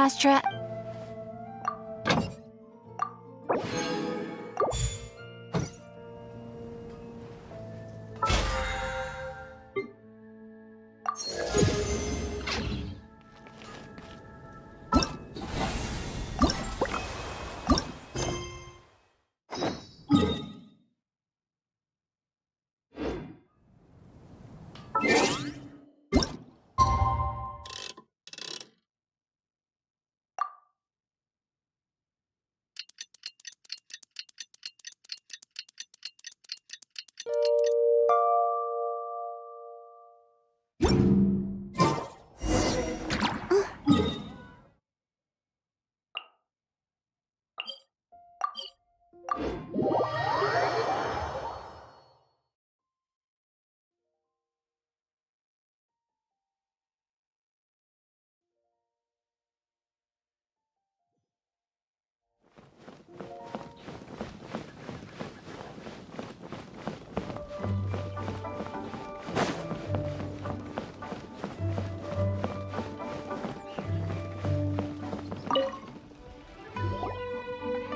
last trip?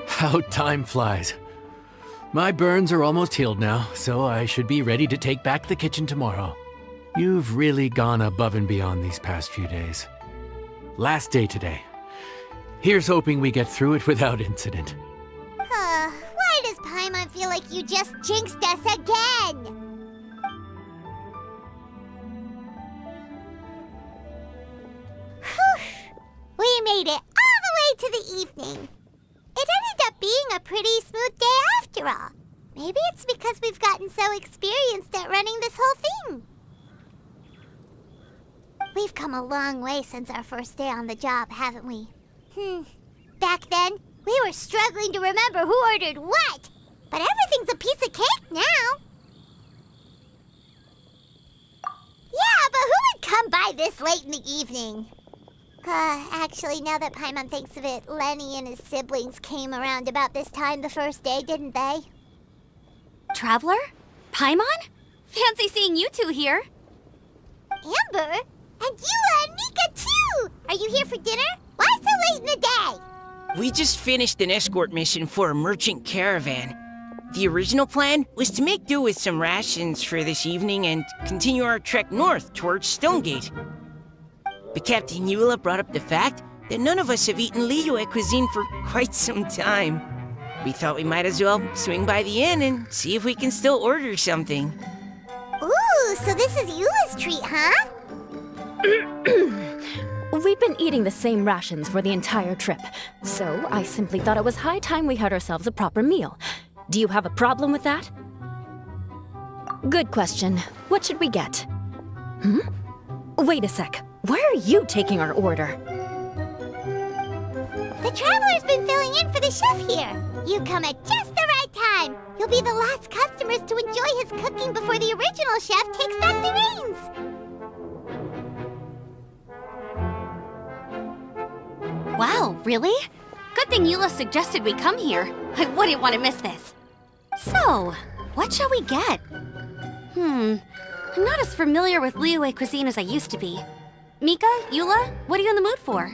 How time flies. My burns are almost healed now, so I should be ready to take back the kitchen tomorrow. You've really gone above and beyond these past few days. Last day today. Here's hoping we get through it without incident. Why does Paimon feel like you just jinxed us again? Whew. We made it all the way to the evening. It ended up being a pretty smooth day after all. Maybe it's because we've gotten so experienced at running this whole thing. We've come a long way since our first day on the job, haven't we? Back then, we were struggling to remember who ordered what. But everything's a piece of cake now. Yeah, but who would come by this late in the evening? Actually, now that Paimon thinks of it, Lenny and his siblings came around about this time the first day, didn't they? Traveler? Paimon? Fancy seeing you two here. Amber? And Eula and Mika, too! Are you here for dinner? Why so late in the day? We just finished an escort mission for a merchant caravan. The original plan was to make do with some rations for this evening and continue our trek north towards Stonegate. But Captain Eula brought up the fact that none of us have eaten Liyue cuisine for quite some time. We thought we might as well swing by the inn and see if we can still order something. Ooh, so this is Eula's treat, huh? We've been eating the same rations for the entire trip, so I simply thought it was high time we had ourselves a proper meal. Do you have a problem with that? Good question. What should we get? Wait a sec. Why are you taking our order? The Traveler's been filling in for the chef here. You come at just the right time. You'll be the last customers to enjoy his cooking before the original chef takes back the reins. Wow, really? Good thing Eula suggested we come here. I wouldn't want to miss this. So, what shall we get? I'm not as familiar with Liyue cuisine as I used to be. Mika, Eula, what are you in the mood for?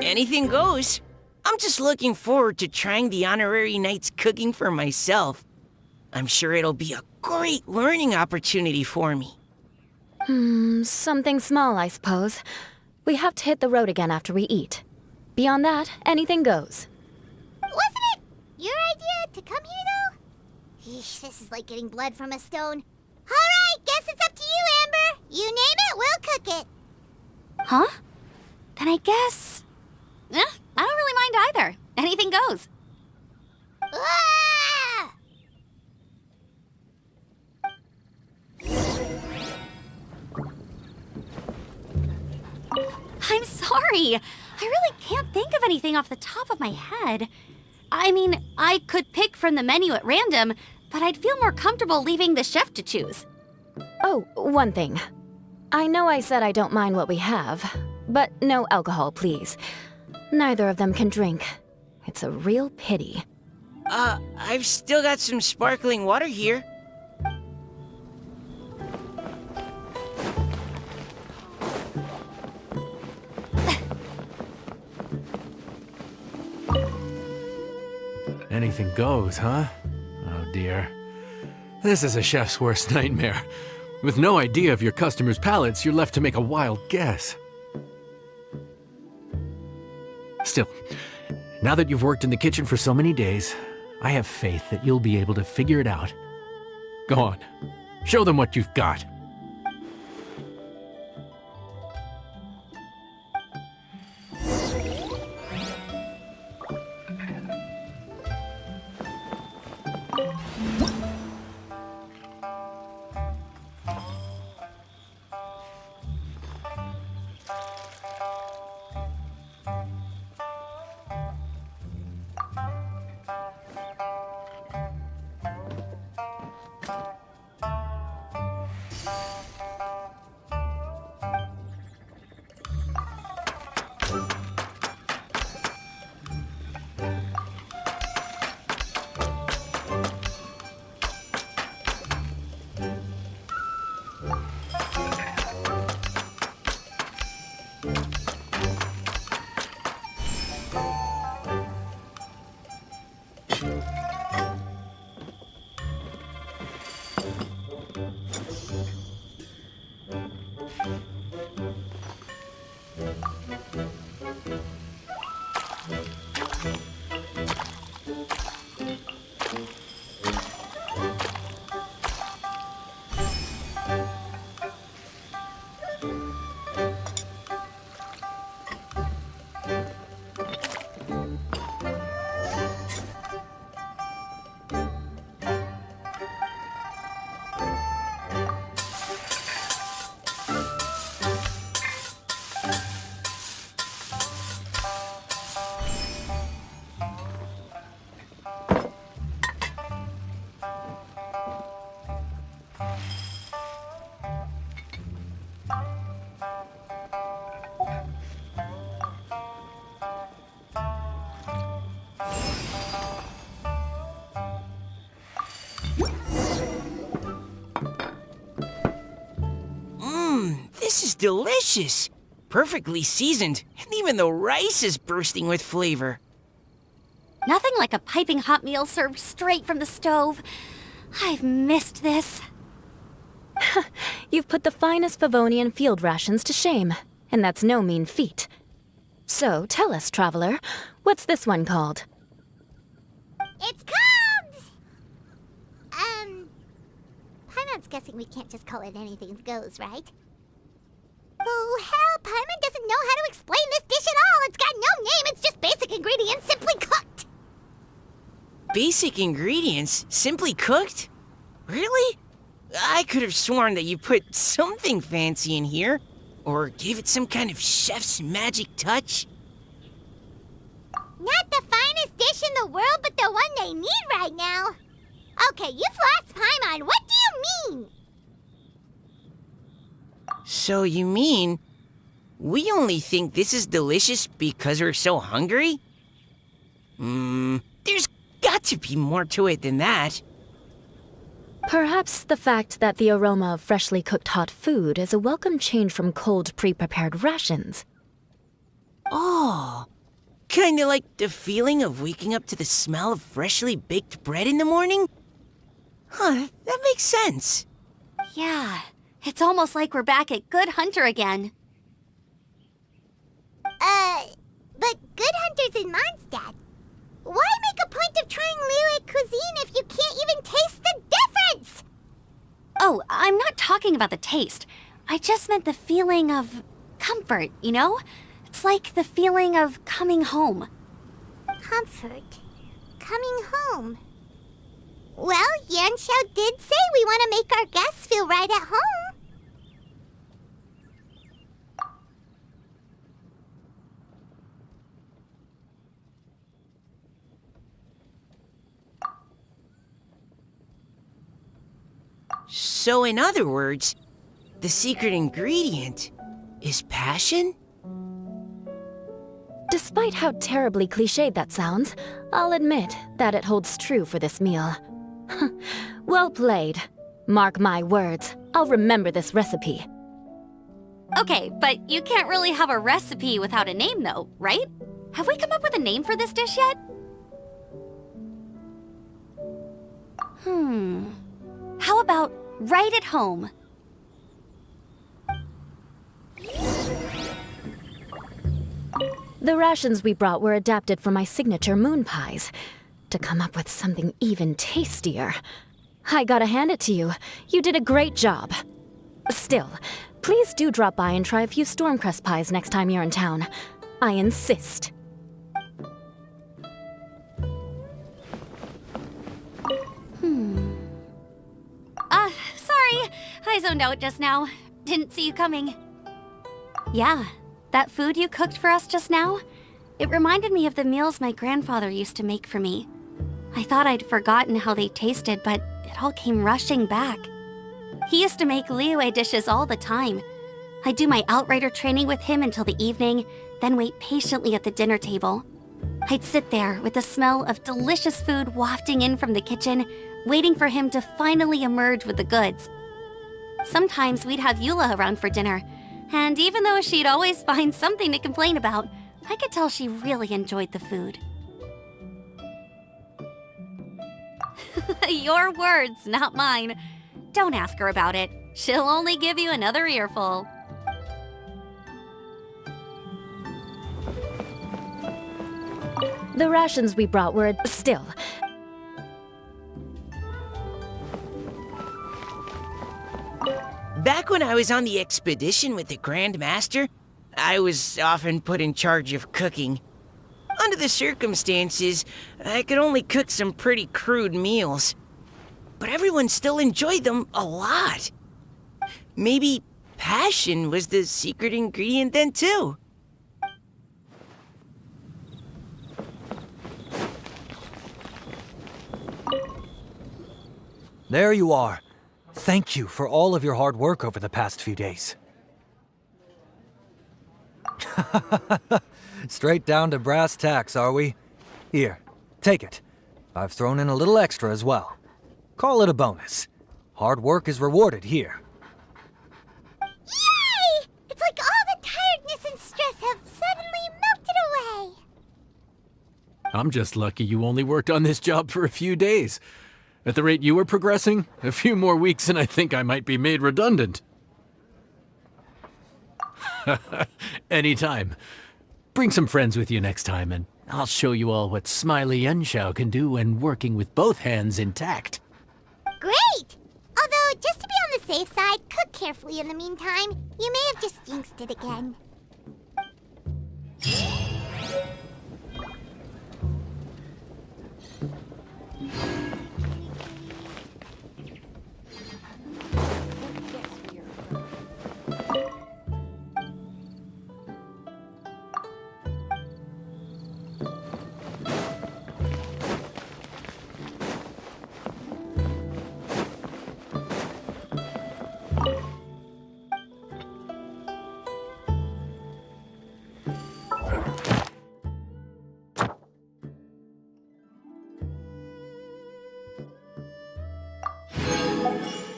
Anything goes. I'm just looking forward to trying the honorary knight's cooking for myself. I'm sure it'll be a great learning opportunity for me. Something small, I suppose. We have to hit the road again after we eat. Beyond that, anything goes. Wasn't it your idea to come here, though? Yeesh, this is like getting blood from a stone. All right, guess it's up to you, Amber. You name it, we'll cook it. Huh? Then I guess... I don't really mind either. Anything goes. Ah! I'm sorry. I really can't think of anything off the top of my head. I mean, I could pick from the menu at random, but I'd feel more comfortable leaving the chef to choose. Oh, one thing. I know I said I don't mind what we have, but no alcohol, please. Neither of them can drink. It's a real pity. I've still got some sparkling water here. anything goes, huh? Oh dear. This is a chef's worst nightmare. With no idea of your customers' palates, you're left to make a wild guess. Still, now that you've worked in the kitchen for so many days, I have faith that you'll be able to figure it out. Go on, show them what you've got. This is delicious. Perfectly seasoned, and even the rice is bursting with flavor. Nothing like a piping hot meal served straight from the stove. I've missed this. You've put the finest Favonian field rations to shame, and that's no mean feat. So, tell us, traveler, what's this one called? It's called... Paimon's guessing we can't just call it anything goes, right? Oh, hell, Paimon doesn't know how to explain this dish at all. It's got no name, it's just basic ingredients simply cooked. Basic ingredients? Simply cooked? Really? I could have sworn that you put something fancy in here, or gave it some kind of chef's magic touch. Not the finest dish in the world, but the one they need right now. Okay, you've lost Paimon. What do you mean? So you mean we only think this is delicious because we're so hungry? There's got to be more to it than that. Perhaps the fact that the aroma of freshly cooked hot food is a welcome change from cold, pre-prepared rations. Oh, kinda like the feeling of waking up to the smell of freshly baked bread in the morning? Huh, that makes sense. Yeah, it's almost like we're back at Good Hunter again. But Good Hunter's in Mondstadt. Why make a point of trying Lyric cuisine if you can't even taste the difference? Oh, I'm not talking about the taste. I just meant the feeling of comfort, you know? It's like the feeling of coming home. Comfort. Coming home. Well, Yanxiao did say we want to make our guests feel right at home. So in other words, the secret ingredient is passion? Despite how terribly cliched that sounds, I'll admit that it holds true for this meal. Well played. Mark my words, I'll remember this recipe. Okay, but you can't really have a recipe without a name though, right? Have we come up with a name for this dish yet? How about right at home? The rations we brought were adapted from my signature moon pies. To come up with something even tastier. I gotta hand it to you. You did a great job. Still, please do drop by and try a few Stormcrest pies next time you're in town. I insist. Sorry. I zoned out just now. Didn't see you coming. Yeah, that food you cooked for us just now? It reminded me of the meals my grandfather used to make for me. I thought I'd forgotten how they tasted, but it all came rushing back. He used to make Liyue dishes all the time. I'd do my outrider training with him until the evening, then wait patiently at the dinner table. I'd sit there with the smell of delicious food wafting in from the kitchen, waiting for him to finally emerge with the goods. Sometimes we'd have Eula around for dinner, and even though she'd always find something to complain about, I could tell she really enjoyed the food. Your words, not mine. Don't ask her about it. She'll only give you another earful. The rations we brought were still. Back when I was on the expedition with the Grand Master, I was often put in charge of cooking. Under the circumstances, I could only cook some pretty crude meals. But everyone still enjoyed them a lot. Maybe passion was the secret ingredient then, too. There you are. Thank you for all of your hard work over the past few days. Straight down to brass tacks, are we? Here, take it. I've thrown in a little extra as well. Call it a bonus. Hard work is rewarded here. Yay! It's like all the tiredness and stress have suddenly melted away. I'm just lucky you only worked on this job for a few days. At the rate you were progressing, a few more weeks and I think I might be made redundant. Anytime. Bring some friends with you next time and I'll show you all what Smiley Yenshao can do when working with both hands intact. Great! Although, just to be on the safe side, cook carefully in the meantime. You may have just jinxed it again.